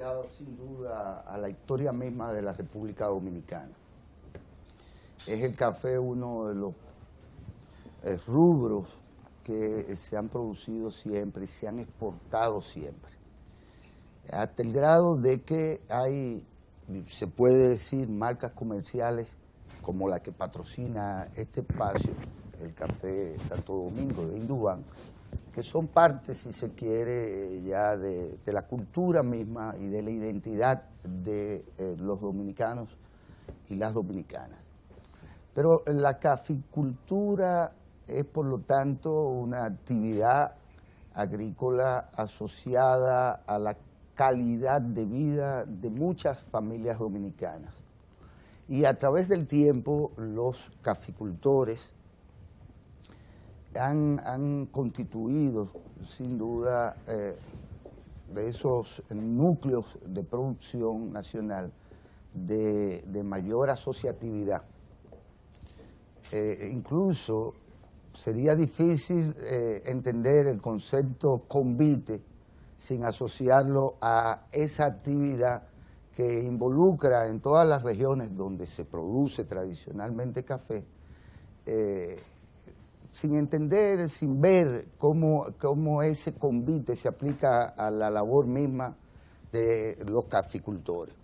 asociado sin duda a la historia misma de la República Dominicana. Es el café uno de los rubros que se han producido siempre y se han exportado siempre. Hasta el grado de que hay, se puede decir, marcas comerciales como la que patrocina este espacio, el Café Santo Domingo de Indubán, que son parte, si se quiere, ya de la cultura misma y de la identidad de los dominicanos y las dominicanas. Pero la caficultura es, por lo tanto, una actividad agrícola asociada a la calidad de vida de muchas familias dominicanas. Y a través del tiempo, los caficultores han constituido, sin duda, de esos núcleos de producción nacional de mayor asociatividad. Incluso sería difícil entender el concepto convite sin asociarlo a esa actividad que involucra en todas las regiones donde se produce tradicionalmente café, sin entender, sin ver cómo ese convite se aplica a la labor misma de los caficultores.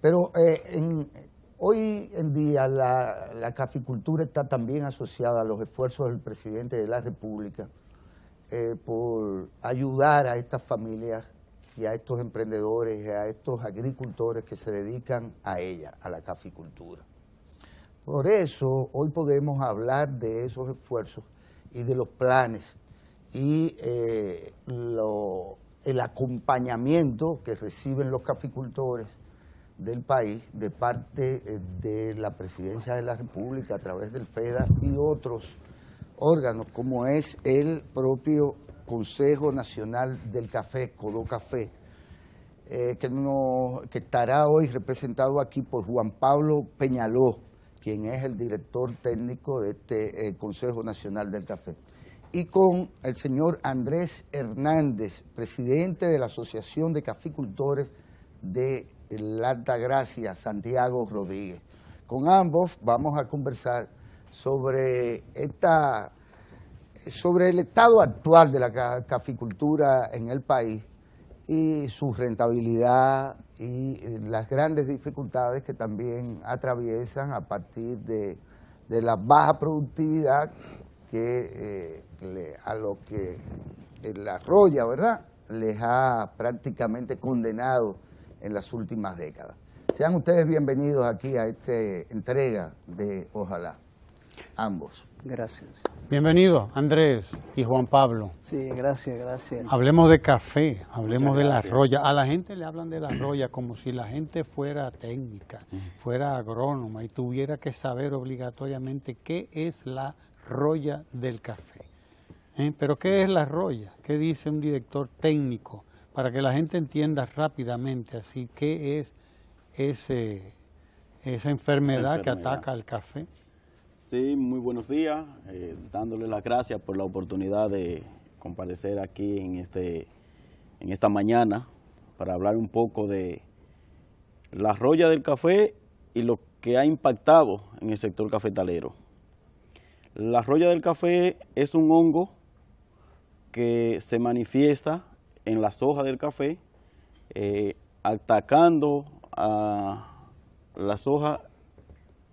Pero hoy en día la caficultura está también asociada a los esfuerzos del presidente de la República por ayudar a estas familias y a estos emprendedores, a estos agricultores que se dedican a ella, a la caficultura. Por eso hoy podemos hablar de esos esfuerzos y de los planes y el acompañamiento que reciben los caficultores del país de parte de la Presidencia de la República a través del FEDA y otros órganos como es el propio Consejo Nacional del Café, CODOCAFé, que estará hoy representado aquí por Juan Pablo Peñaló, quien es el director técnico de este Consejo Nacional del Café, y con el señor Andrés Hernández, presidente de la Asociación de Caficultores de la Altagracia, Santiago Rodríguez. Con ambos vamos a conversar sobre el estado actual de la caficultura en el país y su rentabilidad y las grandes dificultades que también atraviesan a partir de la baja productividad a lo que la roya, ¿verdad?, les ha prácticamente condenado en las últimas décadas. Sean ustedes bienvenidos aquí a esta entrega de Ojalá, ambos. Gracias. Bienvenido, Andrés y Juan Pablo. Sí, gracias. Hablemos de café, hablemos de la roya. A la gente le hablan de la roya como si la gente fuera técnica, fuera agrónoma y tuviera que saber obligatoriamente qué es la roya del café. Pero ¿qué es la roya? ¿Qué dice un director técnico? Para que la gente entienda rápidamente así qué es esa enfermedad que ataca al café. Sí, muy buenos días, dándole las gracias por la oportunidad de comparecer aquí en esta mañana para hablar un poco de la roya del café y lo que ha impactado en el sector cafetalero. La roya del café es un hongo que se manifiesta en las hojas del café, atacando a las hojas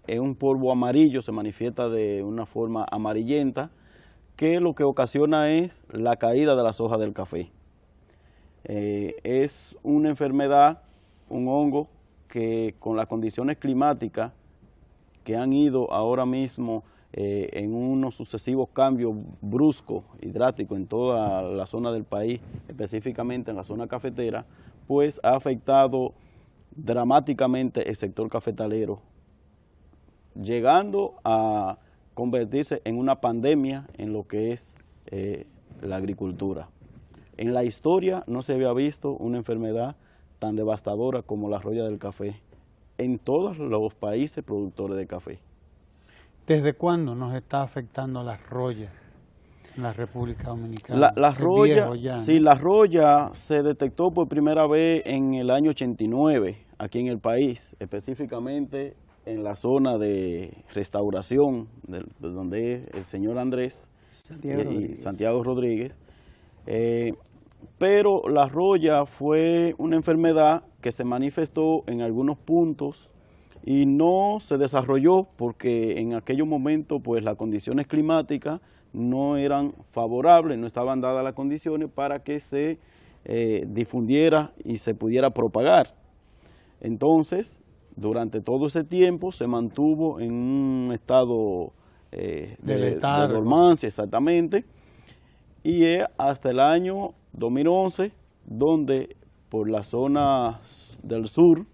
en un polvo amarillo, se manifiesta de una forma amarillenta, que lo que ocasiona es la caída de las hojas del café. Es una enfermedad, un hongo, que con las condiciones climáticas que han ido ahora mismo en unos sucesivos cambios bruscos y drásticos en toda la zona del país, específicamente en la zona cafetera, pues ha afectado dramáticamente el sector cafetalero, llegando a convertirse en una pandemia en lo que es la agricultura. En la historia no se había visto una enfermedad tan devastadora como la roya del café en todos los países productores de café. ¿Desde cuándo nos está afectando la roya? en la República Dominicana. La Es roya, viejo ya, ¿no? sí, la roya se detectó por primera vez en el año 89 aquí en el país, específicamente en la zona de Restauración, de donde es el señor Andrés y Santiago Rodríguez. Pero la roya fue una enfermedad que se manifestó en algunos puntos y no se desarrolló porque en aquellos momentos pues las condiciones climáticas no eran favorables, no estaban dadas las condiciones para que se difundiera y se pudiera propagar. Entonces, durante todo ese tiempo se mantuvo en un estado de dormancia, exactamente, y es hasta el año 2011 donde por la zona del sur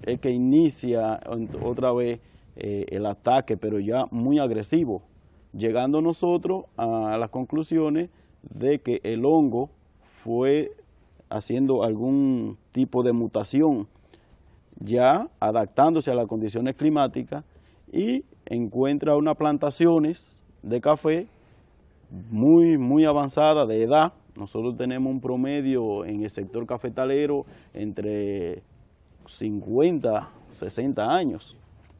es que inicia otra vez el ataque, pero ya muy agresivo, llegando nosotros a las conclusiones de que el hongo fue haciendo algún tipo de mutación, ya adaptándose a las condiciones climáticas, y encuentra unas plantaciones de café muy avanzadas de edad. Nosotros tenemos un promedio en el sector cafetalero entre 50, 60 años.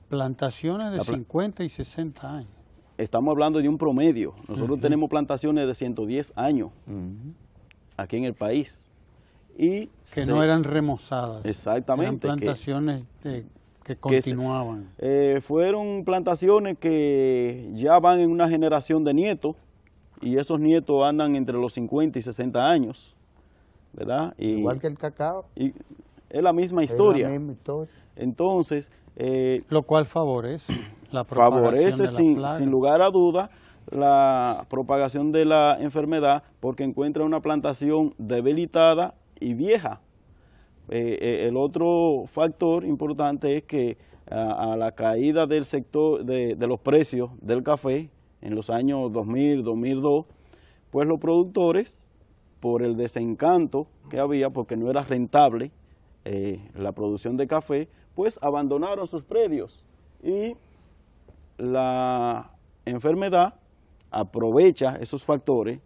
Plantaciones de 50 y 60 años. Estamos hablando de un promedio. Nosotros tenemos plantaciones de 110 años aquí en el país. Y que no eran remozadas. Exactamente. Eran plantaciones que continuaban. Fueron plantaciones que ya van en una generación de nietos, y esos nietos andan entre los 50 y 60 años, ¿verdad? Igual que el cacao. Y es la misma historia. Es la misma historia. Entonces, lo cual favorece la propagación de la plaga. Sin lugar a duda la propagación de la enfermedad, porque encuentra una plantación debilitada y vieja. El otro factor importante es que a la caída del sector de los precios del café en los años 2000, 2002, pues los productores, por el desencanto que había, porque no era rentable la producción de café, pues abandonaron sus predios, y la enfermedad aprovecha esos factores,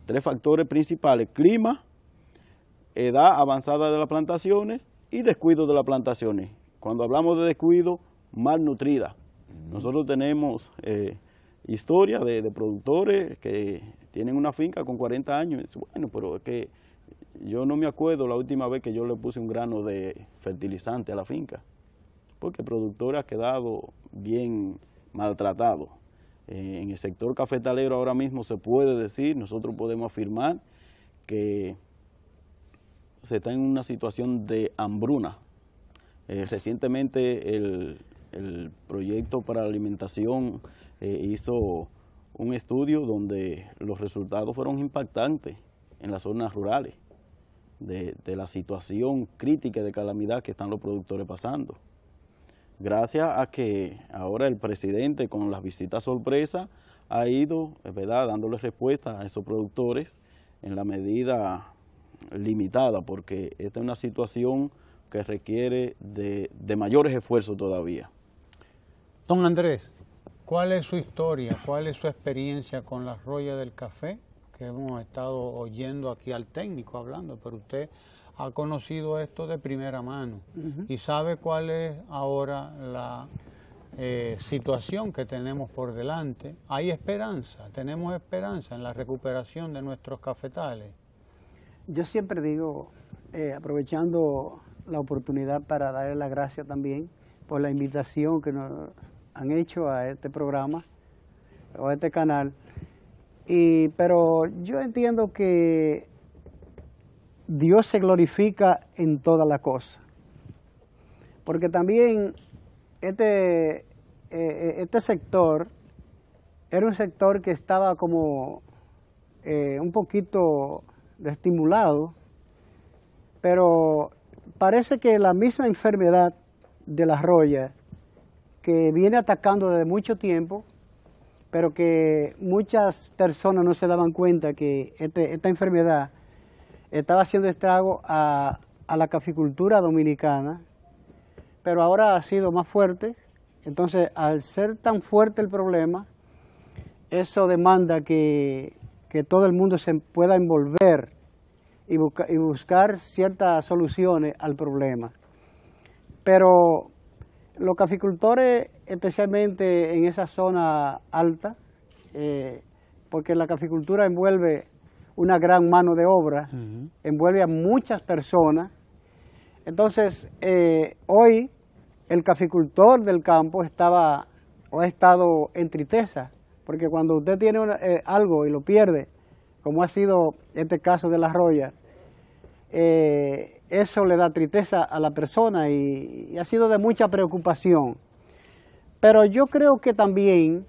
3 factores principales: clima, edad avanzada de las plantaciones y descuido de las plantaciones. Cuando hablamos de descuido, malnutrida. Nosotros tenemos historia de productores que tienen una finca con 40 años. Bueno, pero es que yo no me acuerdo la última vez que yo le puse un grano de fertilizante a la finca, porque el productor ha quedado bien maltratado. En el sector cafetalero ahora mismo se puede decir, nosotros podemos afirmar que se está en una situación de hambruna. Recientemente el proyecto para la alimentación hizo un estudio donde los resultados fueron impactantes en las zonas rurales de la situación crítica de calamidad que están los productores pasando. Gracias a que ahora el presidente, con las visitas sorpresa, ha ido, ¿verdad?, dándole respuesta a esos productores en la medida limitada, porque esta es una situación que requiere de mayores esfuerzos todavía. Don Andrés, ¿cuál es su historia, cuál es su experiencia con la roya del café? Que hemos estado oyendo aquí al técnico hablando, pero usted ha conocido esto de primera mano y sabe cuál es ahora la situación que tenemos por delante. Hay esperanza, tenemos esperanza en la recuperación de nuestros cafetales. Yo siempre digo, aprovechando la oportunidad para darle las gracias también por la invitación que nos han hecho a este programa o a este canal, pero yo entiendo que Dios se glorifica en todas las cosas, porque también este sector era un sector que estaba como un poquito desestimulado, pero parece que la misma enfermedad de la roya, que viene atacando desde mucho tiempo, pero que muchas personas no se daban cuenta que esta enfermedad estaba haciendo estrago a la caficultura dominicana, pero ahora ha sido más fuerte. Entonces, al ser tan fuerte el problema, eso demanda que que todo el mundo se pueda envolver y buscar ciertas soluciones al problema. Pero los caficultores, especialmente en esa zona alta, porque la caficultura envuelve una gran mano de obra, envuelve a muchas personas. Entonces, hoy el caficultor del campo ha estado en tristeza, porque cuando usted tiene algo y lo pierde, como ha sido este caso de la roya, eso le da tristeza a la persona y ha sido de mucha preocupación. Pero yo creo que también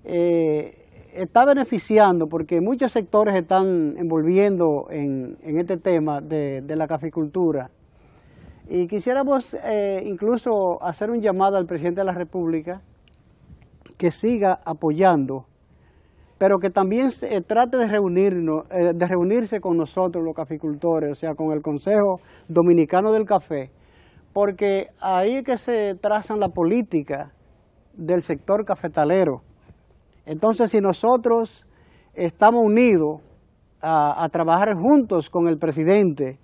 está beneficiando, porque muchos sectores están envolviendo en este tema de la caficultura. Y quisiéramos incluso hacer un llamado al presidente de la República que siga apoyando, pero que también trate de reunirse con nosotros los caficultores, o sea, con el Consejo Dominicano del Café, porque ahí es que se trazan la política del sector cafetalero. Entonces, si nosotros estamos unidos a trabajar juntos con el presidente,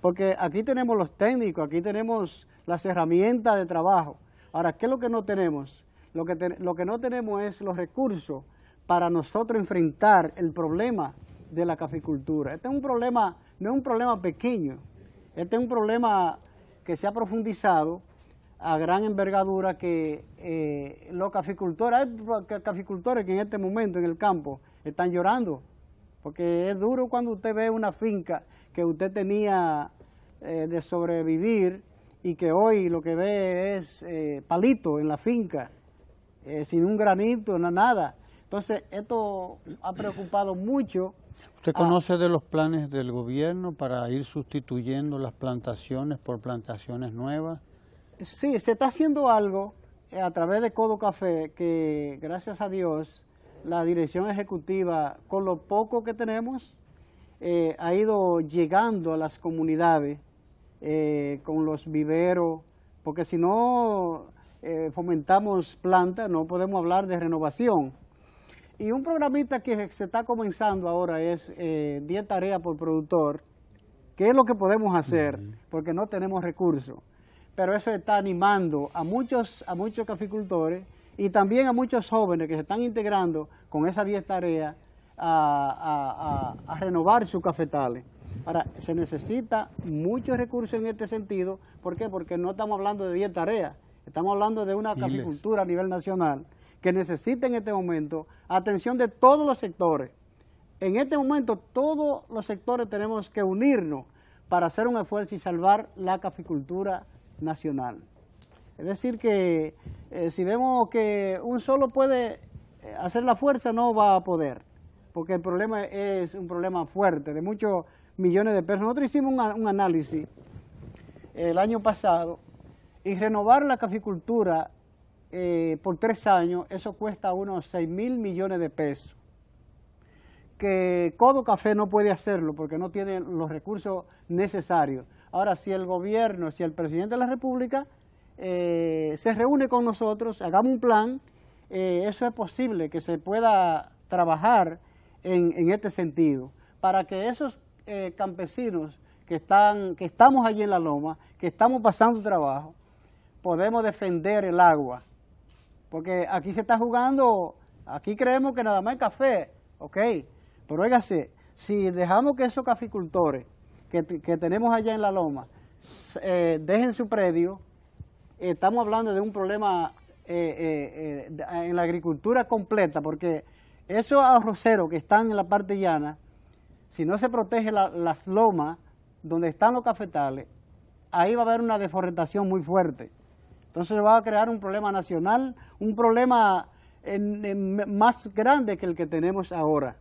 porque aquí tenemos los técnicos, aquí tenemos las herramientas de trabajo. Ahora, ¿qué es lo que no tenemos? Lo que no tenemos es los recursos para nosotros enfrentar el problema de la caficultura. Este es un problema, no es un problema pequeño, este es un problema que se ha profundizado a gran envergadura, que los caficultores, hay caficultores que en este momento en el campo están llorando, porque es duro cuando usted ve una finca que usted tenía de sobrevivir y que hoy lo que ve es palito en la finca, sin un granito, nada. Entonces, esto ha preocupado mucho. ¿Usted conoce de los planes del gobierno para ir sustituyendo las plantaciones por plantaciones nuevas? Sí, se está haciendo algo a través de Codo Café, que gracias a Dios la dirección ejecutiva, con lo poco que tenemos, ha ido llegando a las comunidades con los viveros, porque si no fomentamos plantas no podemos hablar de renovación. Y un programita que se está comenzando ahora es 10 tareas por productor, que es lo que podemos hacer, porque no tenemos recursos. Pero eso está animando a muchos caficultores y también a muchos jóvenes que se están integrando con esas 10 tareas a renovar sus cafetales. Ahora, se necesita muchos recursos en este sentido. ¿Por qué? Porque no estamos hablando de 10 tareas, estamos hablando de una caficultura a nivel nacional que necesita en este momento atención de todos los sectores. En este momento todos los sectores tenemos que unirnos para hacer un esfuerzo y salvar la caficultura nacional. Es decir que si vemos que un solo puede hacer la fuerza, no va a poder, porque el problema es un problema fuerte, de muchos millones de pesos. Nosotros hicimos un análisis el año pasado, y renovar la caficultura por 3 años, eso cuesta unos 6.000 millones de pesos. Que Codo Café no puede hacerlo porque no tiene los recursos necesarios. Ahora, si el gobierno, si el presidente de la República se reúne con nosotros, hagamos un plan, eso es posible que se pueda trabajar en este sentido, para que esos campesinos que estamos allí en la loma, que estamos pasando trabajo, podemos defender el agua. Porque aquí se está jugando, aquí creemos que nada más es café, ok, pero óigase, si dejamos que esos caficultores que tenemos allá en la loma dejen su predio, estamos hablando de un problema en la agricultura completa, porque esos arroceros que están en la parte llana, si no se protege las lomas donde están los cafetales, ahí va a haber una deforestación muy fuerte. Entonces va a crear un problema nacional, un problema más grande que el que tenemos ahora.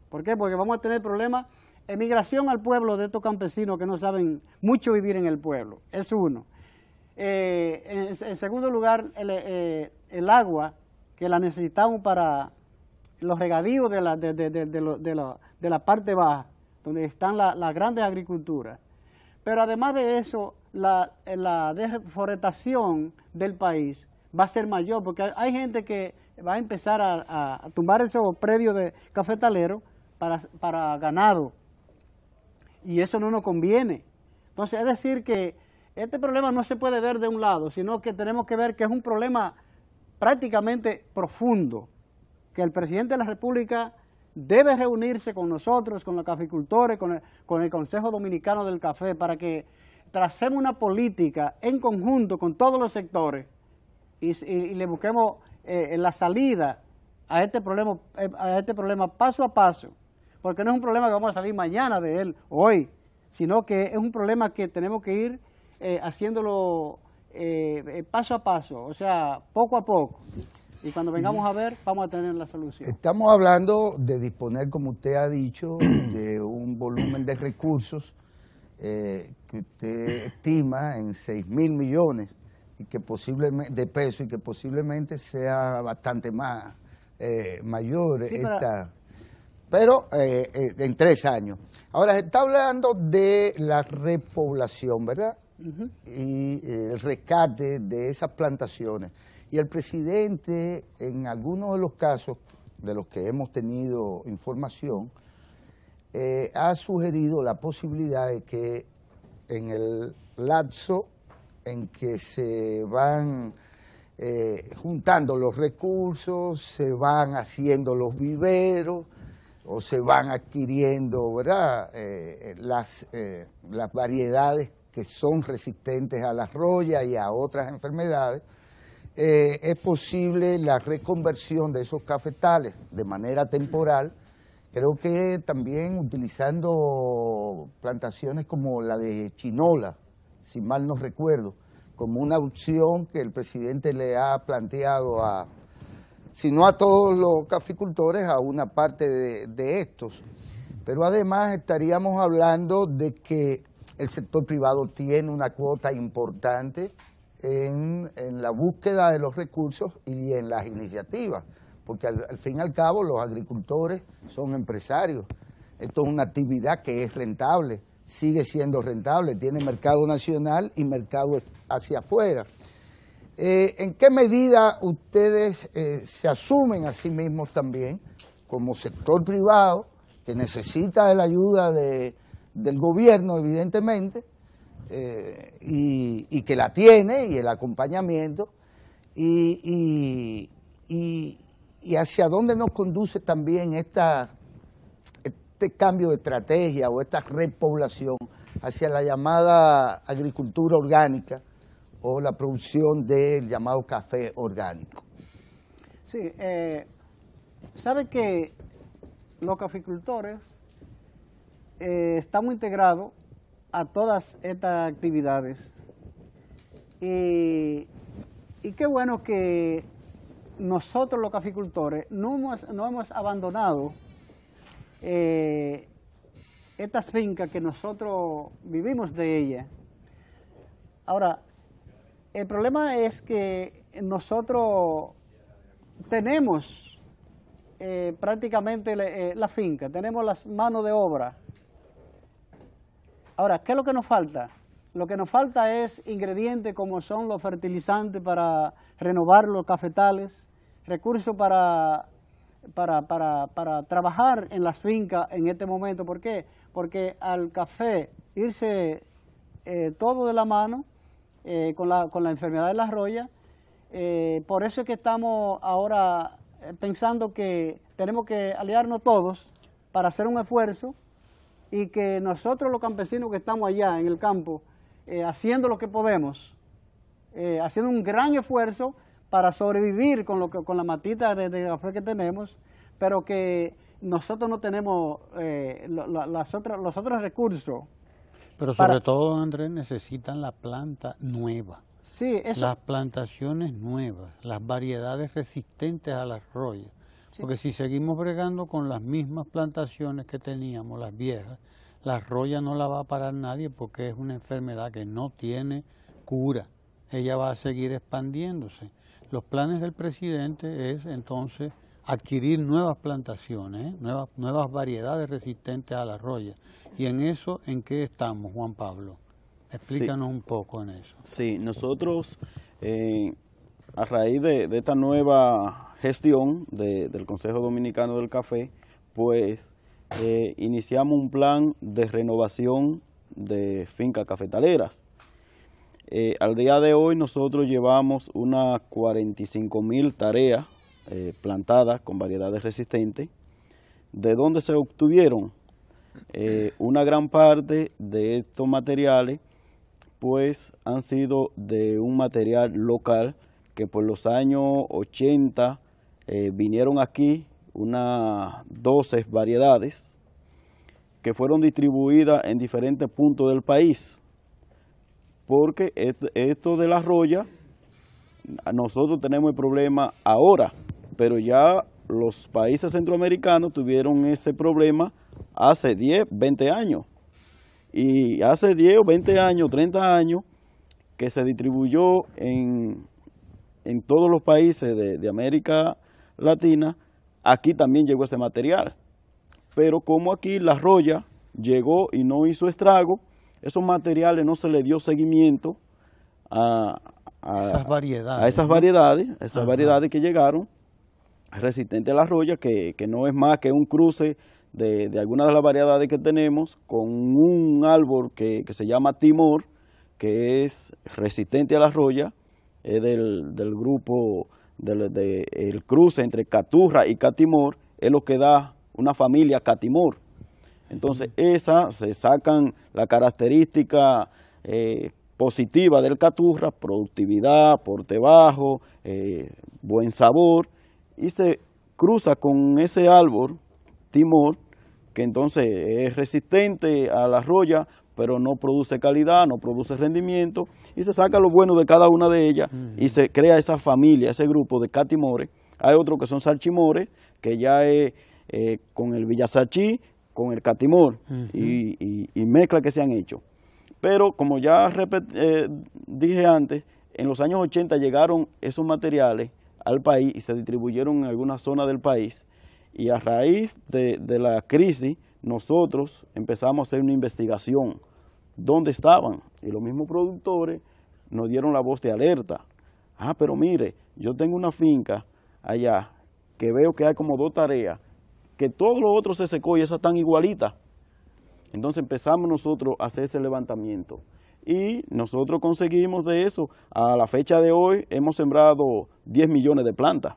¿Por qué? Porque vamos a tener problemas, emigración al pueblo de estos campesinos que no saben mucho vivir en el pueblo, es uno. En segundo lugar, el agua, que la necesitamos para los regadíos de la parte baja, donde están las grandes agriculturas. Pero además de eso, la deforestación del país va a ser mayor, porque hay gente que va a empezar a tumbar esos predios de cafetaleros para ganado, y eso no nos conviene. Entonces, es decir que este problema no se puede ver de un lado, sino que tenemos que ver que es un problema prácticamente profundo, que el presidente de la República debe reunirse con nosotros, con los caficultores, con el Consejo Dominicano del Café, para que tracemos una política en conjunto con todos los sectores y le busquemos la salida a este problema paso a paso, porque no es un problema que vamos a salir mañana de él, hoy, sino que es un problema que tenemos que ir haciéndolo paso a paso, o sea, poco a poco. Y cuando vengamos a ver, vamos a tener la solución. Estamos hablando de disponer, como usted ha dicho, de un volumen de recursos que usted estima en 6.000 millones y que posiblemente, de pesos, y que posiblemente sea bastante más mayor Sí, pero en 3 años. Ahora, se está hablando de la repoblación, ¿verdad? Y el rescate de esas plantaciones. Y el presidente, en algunos de los casos de los que hemos tenido información, ha sugerido la posibilidad de que en el lapso en que se van juntando los recursos, se van haciendo los viveros o se van adquiriendo, ¿verdad? Las variedades que son resistentes a la roya y a otras enfermedades, es posible la reconversión de esos cafetales de manera temporal. Creo que también utilizando plantaciones como la de Chinola, si mal no recuerdo, como una opción que el presidente le ha planteado si no a todos los caficultores, a una parte de estos. Pero además estaríamos hablando de que el sector privado tiene una cuota importante en la búsqueda de los recursos y en las iniciativas, porque al fin y al cabo los agricultores son empresarios. Esto es una actividad que es rentable, sigue siendo rentable, tiene mercado nacional y mercado hacia afuera. ¿En qué medida ustedes se asumen a sí mismos también como sector privado que necesita de la ayuda del gobierno, evidentemente, y que la tiene, y el acompañamiento, y hacia dónde nos conduce también este cambio de estrategia o esta repoblación hacia la llamada agricultura orgánica o la producción del llamado café orgánico? Sí, sabe que los caficultores estamos integrados a todas estas actividades y qué bueno que nosotros los caficultores no hemos abandonado estas fincas que nosotros vivimos de ellas. Ahora, el problema es que nosotros tenemos prácticamente la finca, tenemos las manos de obra. Ahora, ¿qué es lo que nos falta? Lo que nos falta es ingredientes como son los fertilizantes para renovar los cafetales, recursos para trabajar en las fincas en este momento. ¿Por qué? Porque al café irse todo de la mano con la enfermedad de la roya, por eso es que estamos ahora pensando que tenemos que aliarnos todos para hacer un esfuerzo y que nosotros los campesinos que estamos allá en el campo, haciendo lo que podemos, haciendo un gran esfuerzo para sobrevivir con la matita de café que tenemos, pero que nosotros no tenemos los otros recursos. Pero sobre todo, Andrés, necesitan la planta nueva. Sí, eso. Las plantaciones nuevas, las variedades resistentes a las royas. Sí. Porque si seguimos bregando con las mismas plantaciones que teníamos, las viejas, la roya no la va a parar nadie porque es una enfermedad que no tiene cura. Ella va a seguir expandiéndose. Los planes del presidente es entonces adquirir nuevas plantaciones, nuevas variedades resistentes a la roya. Y en eso, ¿en qué estamos, Juan Pablo? Explícanos un poco en eso. Sí, nosotros, a raíz de esta nueva gestión del Consejo Dominicano del Café, pues iniciamos un plan de renovación de fincas cafetaleras. Al día de hoy nosotros llevamos unas 45.000 tareas plantadas con variedades resistentes. ¿De dónde se obtuvieron? Una gran parte de estos materiales pues han sido de un material local que por los años 80 vinieron aquí unas 12 variedades que fueron distribuidas en diferentes puntos del país, porque esto de la roya, nosotros tenemos el problema ahora, pero ya los países centroamericanos tuvieron ese problema hace 10, 20 años. Y hace 10 o 20 años, 30 años, que se distribuyó en todos los países de América Latina, aquí también llegó ese material. Pero como aquí la roya llegó y no hizo estrago, esos materiales no se le dio seguimiento a esas variedades que llegaron, resistentes a la roya, que no es más que un cruce de algunas de las variedades que tenemos con un árbol que se llama Timor, que es resistente a la roya, es del grupo, el cruce entre Caturra y Catimor, es lo que da una familia Catimor. Entonces, se sacan la característica positiva del Caturra, productividad, porte bajo, buen sabor, y se cruza con ese árbol Timor, que entonces es resistente a la roya, pero no produce calidad, no produce rendimiento, y se saca lo bueno de cada una de ellas y se crea esa familia, ese grupo de catimores. Hay otros que son salchimores, que ya es con el villasachí, con el catimor, y mezclas que se han hecho. Pero como ya dije antes, en los años 80 llegaron esos materiales al país y se distribuyeron en algunas zonas del país, y a raíz de la crisis nosotros empezamos a hacer una investigación. ¿Dónde estaban? Y los mismos productores nos dieron la voz de alerta. Pero mire, yo tengo una finca allá que veo que hay como 2 tareas, que todo lo otro se secó y esas están igualitas. Entonces empezamos nosotros a hacer ese levantamiento. Y nosotros conseguimos de eso, a la fecha de hoy hemos sembrado 10 millones de plantas.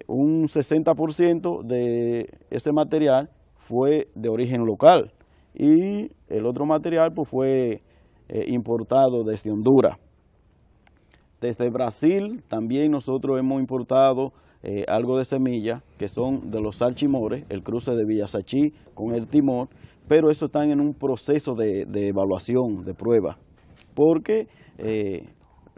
Un 60% de ese material fue de origen local y el otro material pues fue importado desde Honduras. Desde Brasil también nosotros hemos importado algo de semillas que son de los salchimores, el cruce de villasachí con el timor, pero eso están en un proceso de evaluación, de prueba, porque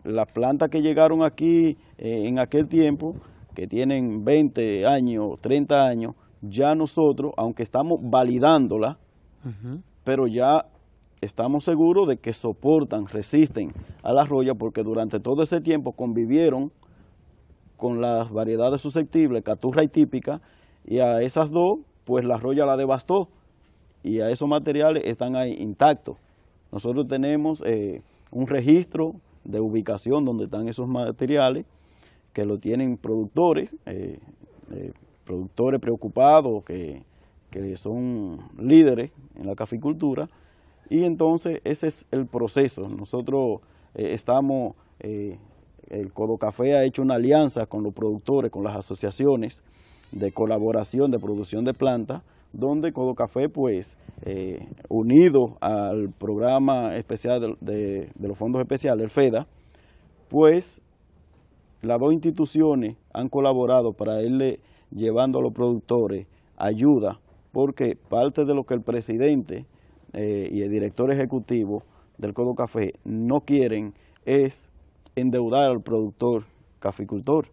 las plantas que llegaron aquí en aquel tiempo, que tienen 20 años, 30 años, ya nosotros, aunque estamos validándola, pero ya estamos seguros de que soportan, resisten a la roya, porque durante todo ese tiempo convivieron con las variedades susceptibles, caturra y típica, y a esas dos, pues la roya la devastó, y a esos materiales están ahí intactos. Nosotros tenemos un registro de ubicación donde están esos materiales, que lo tienen productores, productores preocupados, que son líderes en la caficultura, y entonces ese es el proceso. Nosotros el Codocafé ha hecho una alianza con los productores, con las asociaciones de colaboración de producción de plantas, donde Codocafé, pues, unido al programa especial de los fondos especiales, el FEDA, pues, las dos instituciones han colaborado para irle llevando a los productores ayuda, porque parte de lo que el presidente y el director ejecutivo del Codocafé no quieren es endeudar al productor caficultor.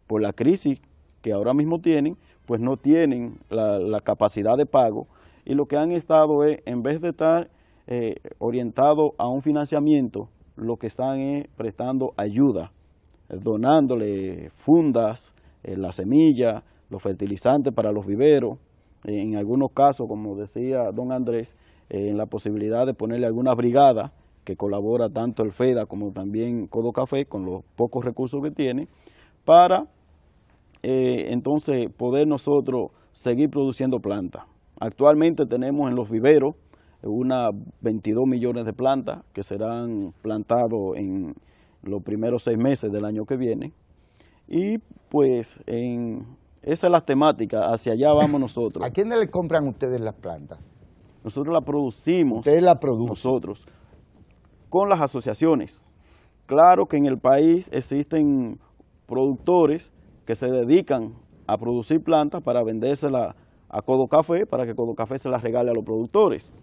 Por la crisis que ahora mismo tienen, pues no tienen la capacidad de pago, y lo que han estado es, en vez de estar orientados a un financiamiento, lo que están es prestando ayuda, donándole fundas, la semilla, los fertilizantes para los viveros, en algunos casos, como decía don Andrés, en la posibilidad de ponerle alguna brigada que colabora tanto el FEDA como también Codocafé con los pocos recursos que tiene, para entonces poder nosotros seguir produciendo plantas. Actualmente tenemos en los viveros unas 22 millones de plantas que serán plantados en los primeros 6 meses del año que viene. Y pues esa es la temática, hacia allá vamos nosotros. ¿A quiénes le compran ustedes las plantas? Nosotros la producimos. Ustedes la producen. Nosotros, con las asociaciones. Claro que en el país existen productores que se dedican a producir plantas para vendérselas a Codo Café, para que Codo Café se las regale a los productores.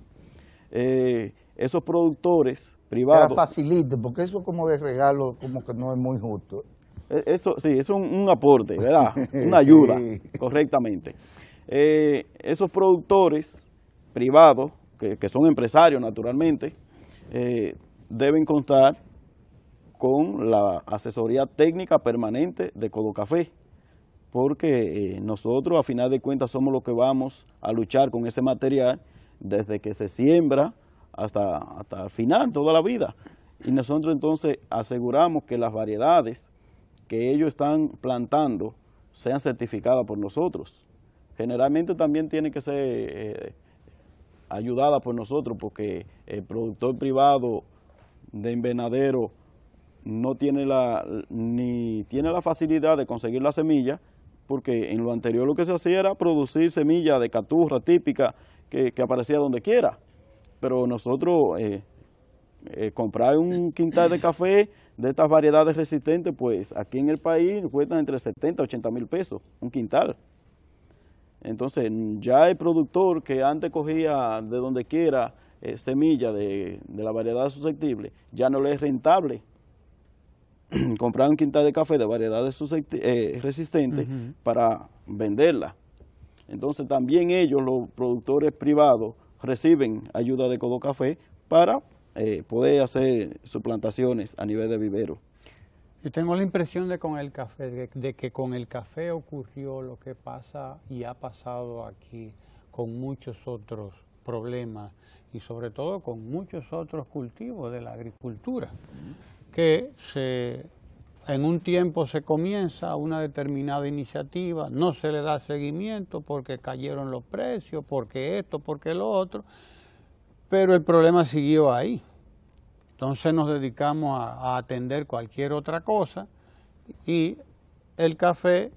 Esos productores privados... Que la facilite, porque eso como de regalo como que no es muy justo. Eso sí, es un aporte, ¿verdad? Una ayuda, Sí. correctamente. Esos productores privados, que son empresarios naturalmente, deben contar con la asesoría técnica permanente de Codo Café, porque nosotros a final de cuentas somos los que vamos a luchar con ese material desde que se siembra hasta el final, toda la vida. Y nosotros entonces aseguramos que las variedades que ellos están plantando sean certificadas por nosotros. Generalmente también tiene que ser ayudada por nosotros, porque el productor privado de invernadero no tiene ni tiene la facilidad de conseguir la semilla, porque en lo anterior lo que se hacía era producir semilla de caturra típica que aparecía donde quiera. Pero nosotros comprar un quintal de café de estas variedades resistentes, pues aquí en el país cuestan entre 70 y 80 mil pesos un quintal. Entonces ya el productor que antes cogía de donde quiera semilla de la variedad susceptible, ya no le es rentable comprar un quintal de café de variedades resistentes para venderla. Entonces también ellos, los productores privados, reciben ayuda de Codo Café para poder hacer sus plantaciones a nivel de vivero. Yo tengo la impresión de que con el café ocurrió lo que pasa y ha pasado aquí con muchos otros problemas y sobre todo con muchos otros cultivos de la agricultura, que en un tiempo se comienza una determinada iniciativa, no se le da seguimiento porque cayeron los precios, porque esto, porque lo otro, pero el problema siguió ahí. Entonces nos dedicamos a atender cualquier otra cosa y el café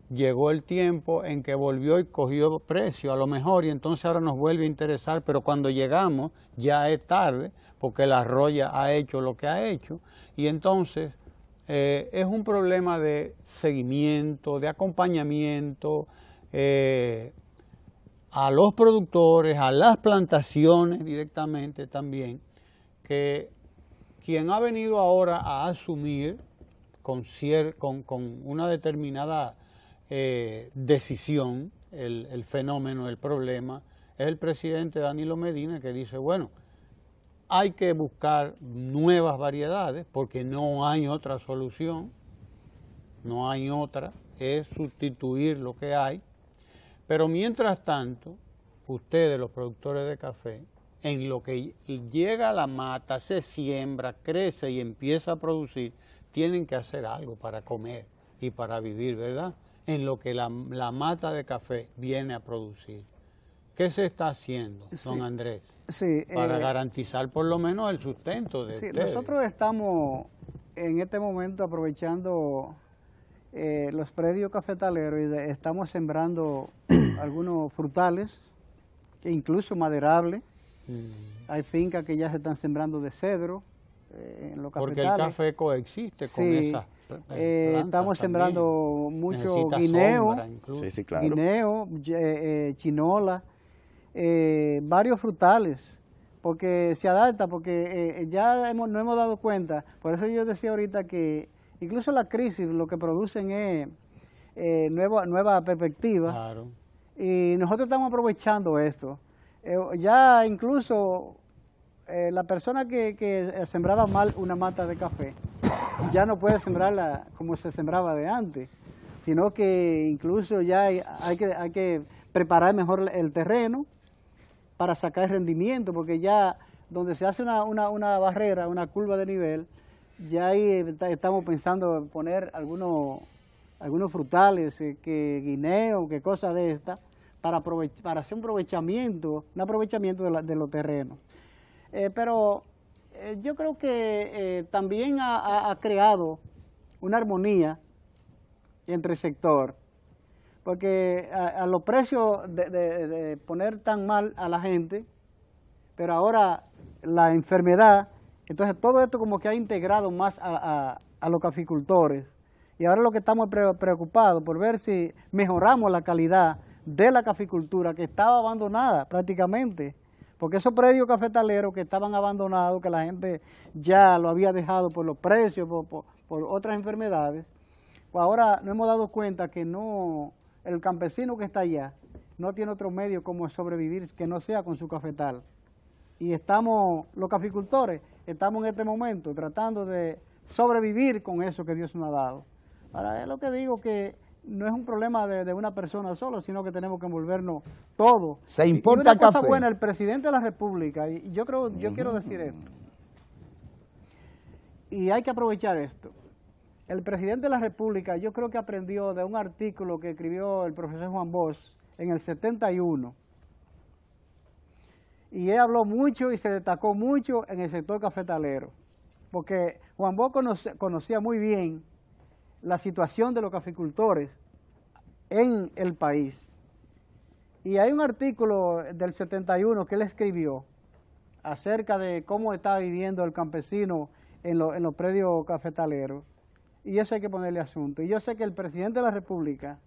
llegó el tiempo en que volvió y cogió precio a lo mejor y entonces ahora nos vuelve a interesar, pero cuando llegamos ya es tarde porque la arroya ha hecho lo que ha hecho y entonces es un problema de seguimiento, de acompañamiento a los productores, a las plantaciones directamente también, que quien ha venido ahora a asumir con una determinada decisión el fenómeno, el problema, es el presidente Danilo Medina, que dice, bueno, hay que buscar nuevas variedades porque no hay otra solución, no hay otra, es sustituir lo que hay, pero mientras tanto, ustedes, los productores de café, en lo que llega a la mata, se siembra, crece y empieza a producir, tienen que hacer algo para comer y para vivir, ¿verdad? En lo que la mata de café viene a producir. ¿Qué se está haciendo, don Andrés? Sí, para garantizar por lo menos el sustento de ustedes. Nosotros estamos en este momento aprovechando los predios cafetaleros y estamos sembrando algunos frutales, incluso maderables. Hay fincas que ya se están sembrando de cedro en los cafetales. Porque el café coexiste con esas plantas. Estamos sembrando mucho guineo, guineo, chinola, varios frutales, porque se adapta, porque ya nos hemos dado cuenta, por eso yo decía ahorita que incluso la crisis lo que producen es nueva perspectiva, claro. Y nosotros estamos aprovechando esto. Ya incluso la persona que sembraba mal una mata de café, ya no puede sembrarla como se sembraba de antes, sino que incluso ya hay que preparar mejor el terreno para sacar el rendimiento, porque ya donde se hace una barrera, una curva de nivel, ya ahí estamos pensando en poner algunos frutales, que guineo, que cosas de estas, para hacer un aprovechamiento de los terrenos. Pero yo creo que también ha creado una armonía entre el sector, porque a los precios de poner tan mal a la gente, pero ahora la enfermedad, entonces todo esto como que ha integrado más a los caficultores. Y ahora lo que estamos preocupados por ver si mejoramos la calidad de la caficultura, que estaba abandonada prácticamente, porque esos predios cafetaleros que estaban abandonados, que la gente ya lo había dejado por los precios, por otras enfermedades, pues ahora nos hemos dado cuenta que no, el campesino que está allá no tiene otro medio como sobrevivir que no sea con su cafetal. Y estamos, los caficultores, estamos en este momento tratando de sobrevivir con eso que Dios nos ha dado. Ahora, es lo que digo, que no es un problema de una persona sola, sino que tenemos que envolvernos todos. Se importa y una cosa café. buena, el presidente de la República, y yo quiero decir esto, y hay que aprovechar esto. El presidente de la República, yo creo que aprendió de un artículo que escribió el profesor Juan Bosch en el 71, y él habló mucho y se destacó mucho en el sector cafetalero, porque Juan Bosch conocía muy bien la situación de los caficultores en el país. Y hay un artículo del 71 que él escribió acerca de cómo está viviendo el campesino en los predios cafetaleros, y eso hay que ponerle asunto. Y yo sé que el presidente de la República,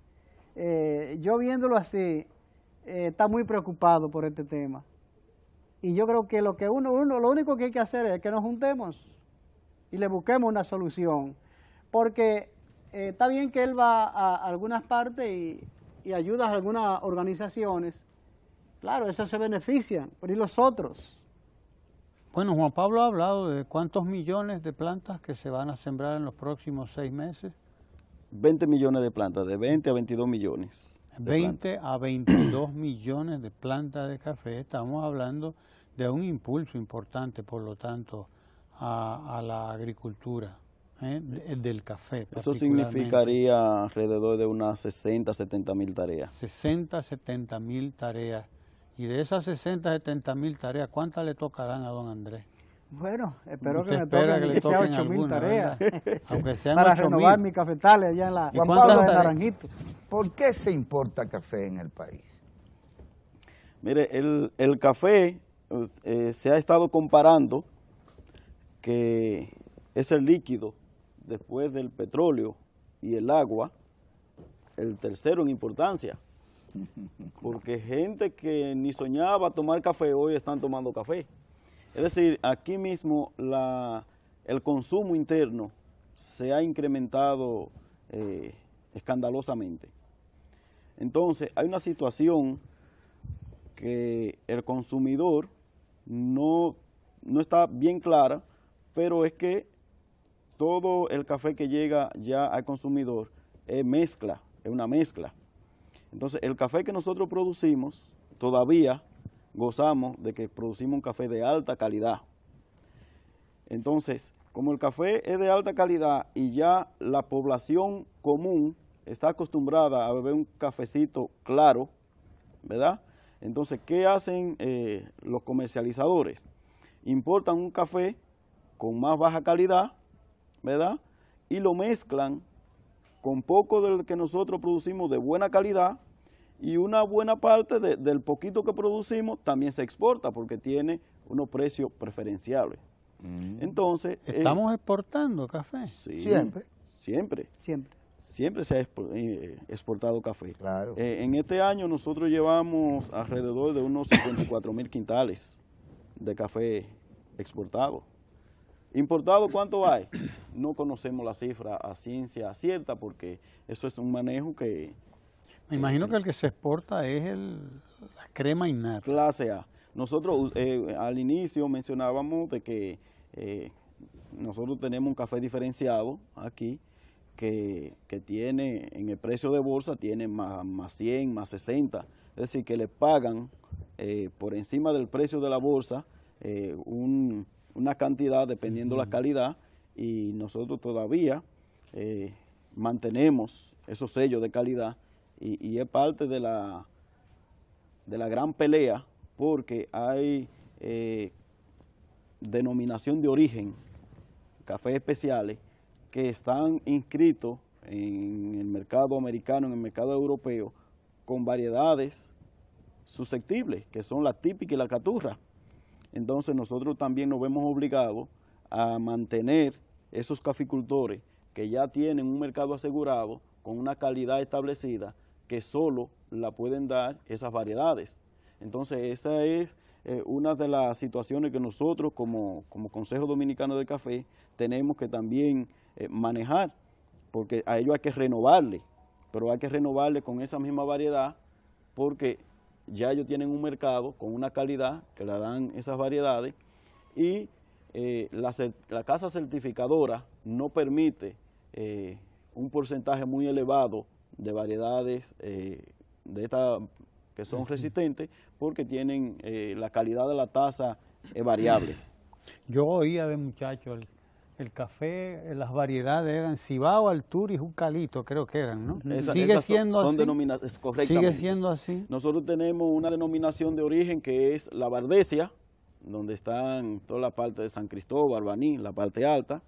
yo viéndolo así, está muy preocupado por este tema. Y yo creo que lo único que hay que hacer es que nos juntemos y le busquemos una solución, porque está bien que él va a algunas partes y ayuda a algunas organizaciones, claro, eso se benefician, pero ¿y los otros? Bueno, Juan Pablo ha hablado de cuántos millones de plantas que se van a sembrar en los próximos 6 meses. 20 millones de plantas, de 20 a 22 millones. 20 a 22 millones de plantas de café. Estamos hablando de un impulso importante, por lo tanto, a la agricultura del café. Eso significaría alrededor de unas 60, 70 mil tareas. 60, 70 mil tareas. Y de esas 60, 70 mil tareas, ¿cuántas le tocarán a don Andrés? Bueno, espero que Usted me espera toquen que le sea toquen 8.000 alguna, tareas aunque sean para 8.000. renovar mi cafetales allá en la ¿Y Juan cuántas Pablo de tareas? Naranjito. ¿Por qué se importa café en el país? Mire, el café se ha estado comparando que es el líquido después del petróleo y el agua, el tercero en importancia. Porque gente que ni soñaba tomar café hoy están tomando café. Es decir, aquí mismo el consumo interno se ha incrementado escandalosamente. Entonces, hay una situación que el consumidor no está bien clara, pero es que todo el café que llega ya al consumidor es una mezcla. Entonces, el café que nosotros producimos, todavía gozamos de que producimos un café de alta calidad. Entonces, como el café es de alta calidad y ya la población común está acostumbrada a beber un cafecito claro, ¿verdad? Entonces, ¿qué hacen los comercializadores? Importan un café con más baja calidad, ¿verdad? Y lo mezclan con poco del que nosotros producimos de buena calidad, y una buena parte del poquito que producimos también se exporta porque tiene unos precios preferenciales. Entonces, ¿estamos exportando café? Sí, Siempre. Siempre se ha exportado café. Claro. En este año nosotros llevamos alrededor de unos 54.000 quintales de café exportado. ¿Importado cuánto hay? No conocemos la cifra a ciencia cierta porque eso es un manejo que... Me imagino que el que se exporta es la crema innata. Clase A. Nosotros al inicio mencionábamos de que nosotros tenemos un café diferenciado aquí que tiene en el precio de bolsa, tiene más 100, más 60. Es decir, que le pagan por encima del precio de la bolsa una cantidad dependiendo la calidad, y nosotros todavía mantenemos esos sellos de calidad y es parte de de la gran pelea, porque hay denominación de origen, cafés especiales, que están inscritos en el mercado americano, en el mercado europeo, con variedades susceptibles, que son la típica y la caturra. Entonces nosotros también nos vemos obligados a mantener esos caficultores que ya tienen un mercado asegurado, con una calidad establecida, que solo la pueden dar esas variedades. Entonces esa es una de las situaciones que nosotros como Consejo Dominicano de Café tenemos que también manejar, porque a ellos hay que renovarle, pero hay que renovarle con esa misma variedad, porque ya ellos tienen un mercado con una calidad que le dan esas variedades, y la casa certificadora no permite un porcentaje muy elevado de variedades de esta que son resistentes, porque tienen la calidad de la taza es variable. Yo oía de muchachos, el café, las variedades eran Cibao, Altura y Jucalito, creo que eran, ¿no? ¿Sigue siendo así? Correctamente. ¿Sigue siendo así? Nosotros tenemos una denominación de origen que es la Bardesia, donde están toda la parte de San Cristóbal, Baní, la parte alta,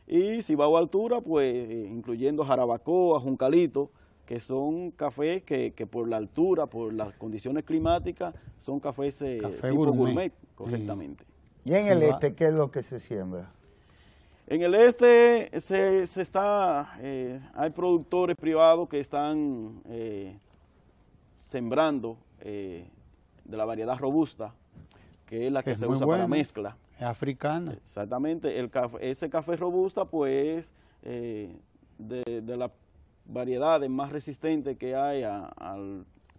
y Cibao Altura, pues incluyendo Jarabacoa, Juncalito, que son cafés que por la altura, por las condiciones climáticas, son cafés Café tipo gourmet. gourmet, correctamente. ¿Y en el este qué es lo que se siembra? En el este hay productores privados que están sembrando de la variedad robusta, que es la que se usa para mezcla. Es africana. Exactamente, ese café robusta pues de las variedades más resistentes que hay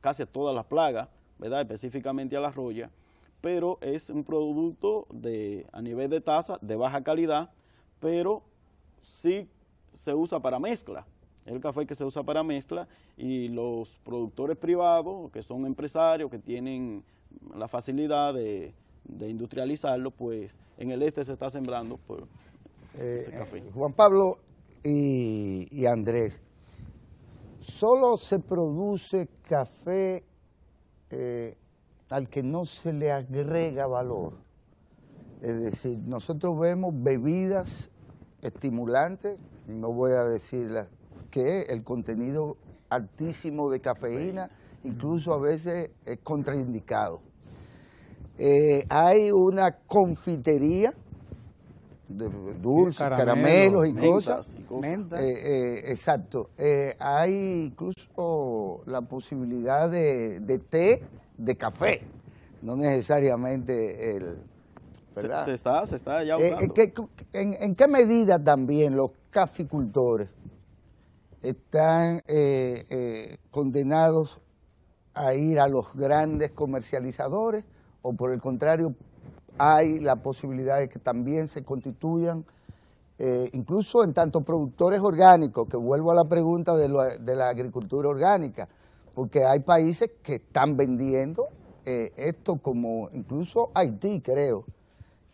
casi a todas las plagas, ¿verdad? Específicamente a la roya, pero es un producto a nivel de taza de baja calidad, pero sí se usa para mezcla. Es el café que se usa para mezcla, y los productores privados, que son empresarios, que tienen la facilidad de industrializarlo, pues en el este se está sembrando por ese café. Juan Pablo y Andrés, solo se produce café al que no se le agrega valor. Es decir, nosotros vemos bebidas estimulantes, no voy a decir que el contenido altísimo de cafeína, incluso a veces es contraindicado. Hay una confitería de dulces, caramelos y cosas. Exacto. Hay incluso la posibilidad de té de café, no necesariamente ¿verdad? Se está ya usando. ¿En qué medida también los caficultores están condenados a ir a los grandes comercializadores, o por el contrario hay la posibilidad de que también se constituyan incluso en tanto productores orgánicos, que vuelvo a la pregunta de la agricultura orgánica, porque hay países que están vendiendo esto, como incluso Haití, creo,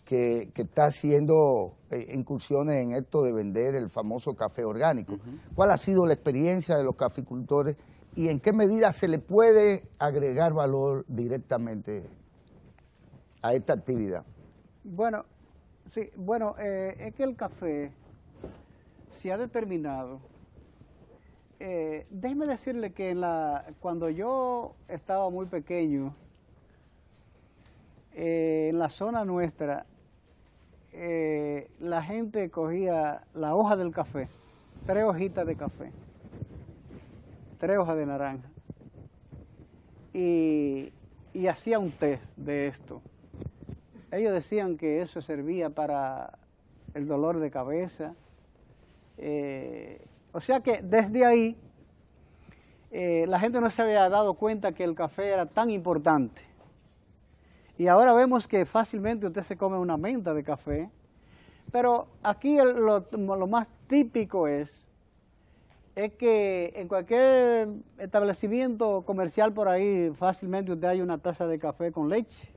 que está haciendo incursiones en esto de vender el famoso café orgánico. ¿Cuál ha sido la experiencia de los caficultores y en qué medida se le puede agregar valor directamente a esta actividad? Bueno, sí, es que el café se ha determinado. Déjeme decirle que cuando yo estaba muy pequeño, en la zona nuestra, la gente cogía la hoja del café, 3 hojitas de café, 3 hojas de naranja, y hacía un test de esto. Ellos decían que eso servía para el dolor de cabeza. O sea que desde ahí la gente no se había dado cuenta que el café era tan importante. Y ahora vemos que fácilmente usted se come una menta de café, pero aquí lo más típico es que en cualquier establecimiento comercial por ahí fácilmente usted hay una taza de café con leche.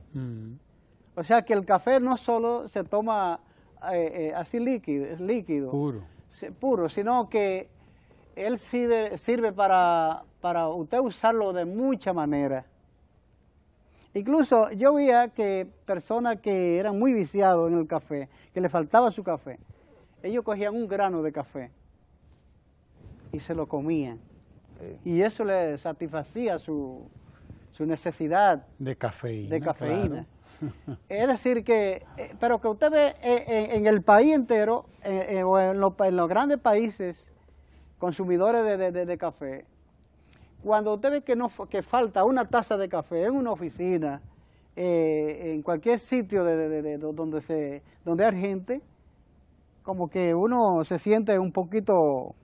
O sea que el café no solo se toma así líquido, puro, sino que él sirve para usted usarlo de muchas maneras. Incluso yo veía que personas que eran muy viciados en el café, que le faltaba su café, ellos cogían un grano de café y se lo comían. Y eso le satisfacía su necesidad de cafeína. De cafeína. Claro. Es decir, que, pero que usted ve en el país entero, o en los grandes países consumidores de café, cuando usted ve que falta una taza de café en una oficina, en cualquier sitio donde hay gente, como que uno se siente un poquito,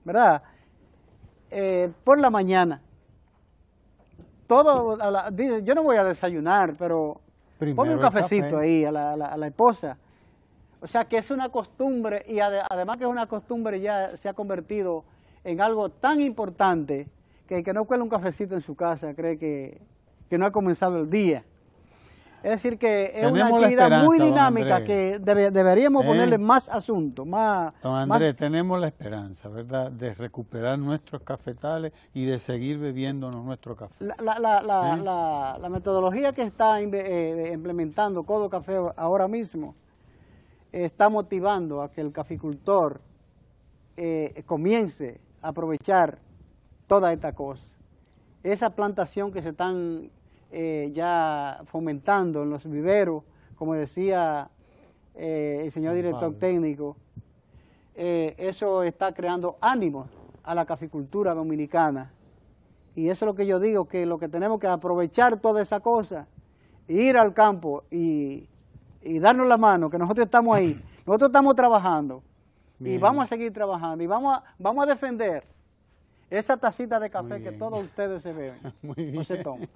¿verdad? Por la mañana. Yo no voy a desayunar, pero ponme un cafecito ahí a la esposa. O sea que es una costumbre, y además que es una costumbre, ya se ha convertido en algo tan importante que el que no cuela un cafecito en su casa cree que no ha comenzado el día. Es decir, que es una actividad muy dinámica que deberíamos ponerle más asunto, más... Don Andrés, tenemos la esperanza, ¿verdad?, de recuperar nuestros cafetales y de seguir bebiéndonos nuestro café. La metodología que está implementando Codo Café ahora mismo está motivando a que el caficultor comience a aprovechar toda esta cosa. Esa plantación que se están ya fomentando en los viveros, como decía el señor director técnico, eso está creando ánimo a la caficultura dominicana. Y eso es lo que yo digo, que lo que tenemos que aprovechar toda esa cosa, ir al campo y darnos la mano, que nosotros estamos ahí, nosotros estamos trabajando. Bien. Y vamos a seguir trabajando y vamos a defender esa tacita de café que todos ustedes se beben o se toman.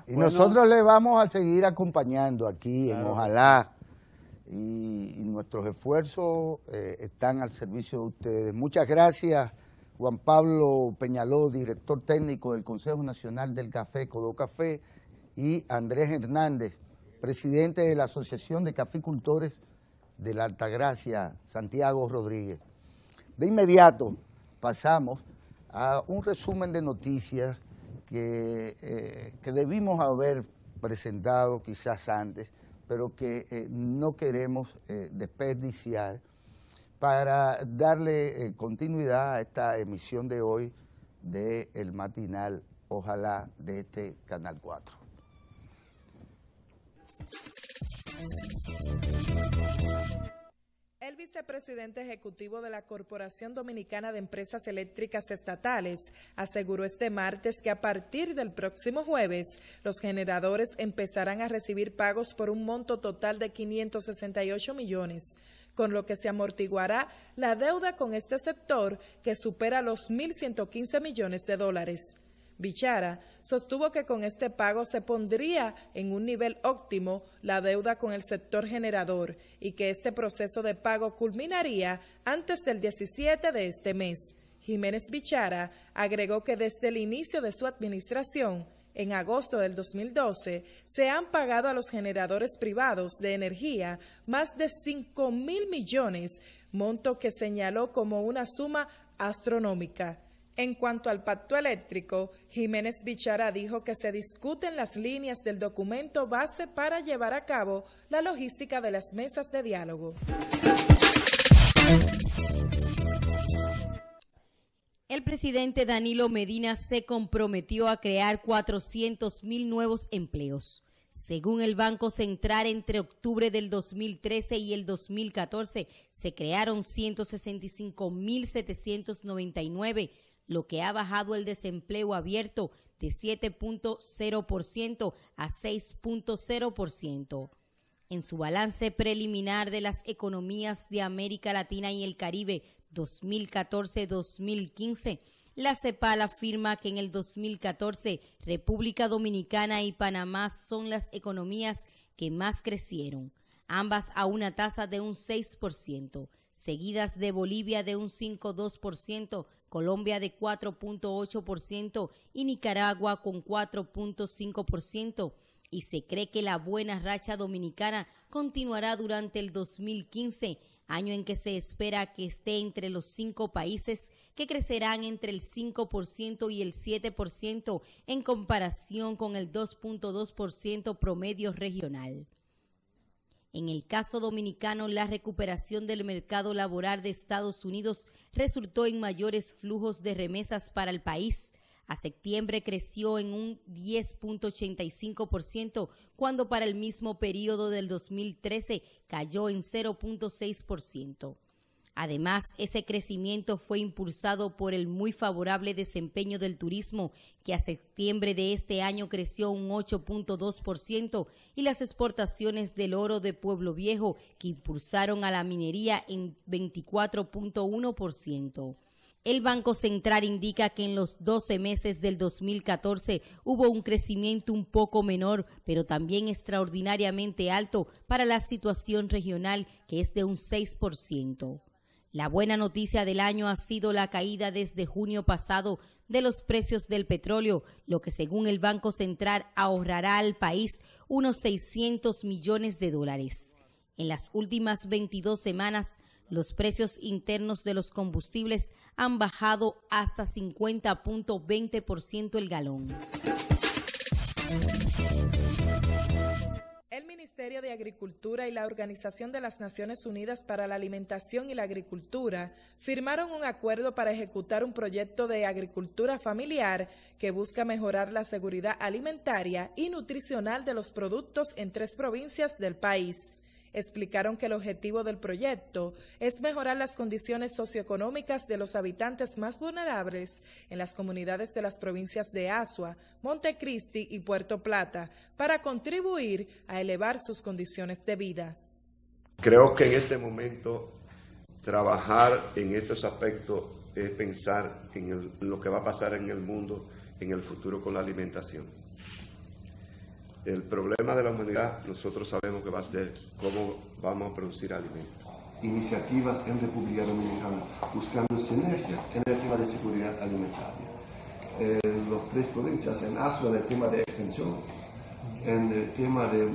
Y bueno, nosotros le vamos a seguir acompañando aquí en Ojalá, y nuestros esfuerzos están al servicio de ustedes. Muchas gracias, Juan Pablo Peñaló, director técnico del Consejo Nacional del Café, Codo Café, y Andrés Hernández, presidente de la Asociación de Caficultores de la Altagracia, Santiago Rodríguez. De inmediato pasamos a un resumen de noticias que debimos haber presentado quizás antes, pero que no queremos desperdiciar para darle continuidad a esta emisión de hoy del matinal Ojalá de este Canal 4. El vicepresidente ejecutivo de la Corporación Dominicana de Empresas Eléctricas Estatales aseguró este martes que a partir del próximo jueves los generadores empezarán a recibir pagos por un monto total de 568 millones, con lo que se amortiguará la deuda con este sector que supera los 1.115 millones de dólares. Bichara sostuvo que con este pago se pondría en un nivel óptimo la deuda con el sector generador y que este proceso de pago culminaría antes del 17 de este mes. Jiménez Bichara agregó que desde el inicio de su administración, en agosto del 2012, se han pagado a los generadores privados de energía más de 5.000 millones, monto que señaló como una suma astronómica. En cuanto al pacto eléctrico, Jiménez Bichara dijo que se discuten las líneas del documento base para llevar a cabo la logística de las mesas de diálogo. El presidente Danilo Medina se comprometió a crear 400.000 nuevos empleos. Según el Banco Central, entre octubre del 2013 y el 2014 se crearon 165.799, lo que ha bajado el desempleo abierto de 7.0% a 6.0%. En su balance preliminar de las economías de América Latina y el Caribe 2014-2015, la CEPAL afirma que en el 2014 República Dominicana y Panamá son las economías que más crecieron, ambas a una tasa de un 6%, seguidas de Bolivia de un 5.2%, Colombia de 4.8% y Nicaragua con 4.5%, y se cree que la buena racha dominicana continuará durante el 2015, año en que se espera que esté entre los 5 países que crecerán entre el 5% y el 7% en comparación con el 2.2% promedio regional. En el caso dominicano, la recuperación del mercado laboral de Estados Unidos resultó en mayores flujos de remesas para el país. A septiembre creció en un 10.85%, cuando para el mismo periodo del 2013 cayó en 0.6%. Además, ese crecimiento fue impulsado por el muy favorable desempeño del turismo, que a septiembre de este año creció un 8.2%, y las exportaciones del oro de Pueblo Viejo, que impulsaron a la minería en 24.1%. El Banco Central indica que en los 12 meses del 2014 hubo un crecimiento un poco menor, pero también extraordinariamente alto para la situación regional, que es de un 6%. La buena noticia del año ha sido la caída desde junio pasado de los precios del petróleo, lo que según el Banco Central ahorrará al país unos 600 millones de dólares. En las últimas 22 semanas, los precios internos de los combustibles han bajado hasta 50.20% el galón. El Ministerio de Agricultura y la Organización de las Naciones Unidas para la Alimentación y la Agricultura firmaron un acuerdo para ejecutar un proyecto de agricultura familiar que busca mejorar la seguridad alimentaria y nutricional de los productos en 3 provincias del país. Explicaron que el objetivo del proyecto es mejorar las condiciones socioeconómicas de los habitantes más vulnerables en las comunidades de las provincias de Azua, Montecristi y Puerto Plata, para contribuir a elevar sus condiciones de vida. Creo que en este momento trabajar en estos aspectos es pensar en lo que va a pasar en el mundo en el futuro con la alimentación. El problema de la humanidad, nosotros sabemos que va a ser cómo vamos a producir alimentos. Iniciativas en República Dominicana buscando sinergia en el tema de seguridad alimentaria. Los 3 provincias, en Azua en el tema de extensión, en el tema de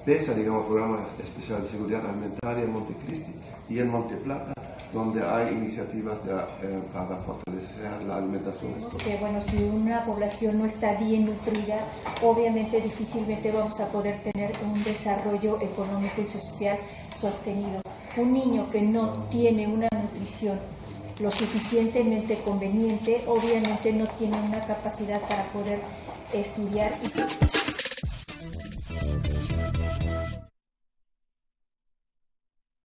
PESA, digamos, Programa Especial de Seguridad Alimentaria en Montecristi y en Monteplata, donde hay iniciativas para fortalecer la alimentación escolar. Que bueno, si una población no está bien nutrida, obviamente difícilmente vamos a poder tener un desarrollo económico y social sostenido. Un niño que no tiene una nutrición lo suficientemente conveniente, obviamente no tiene una capacidad para poder estudiar.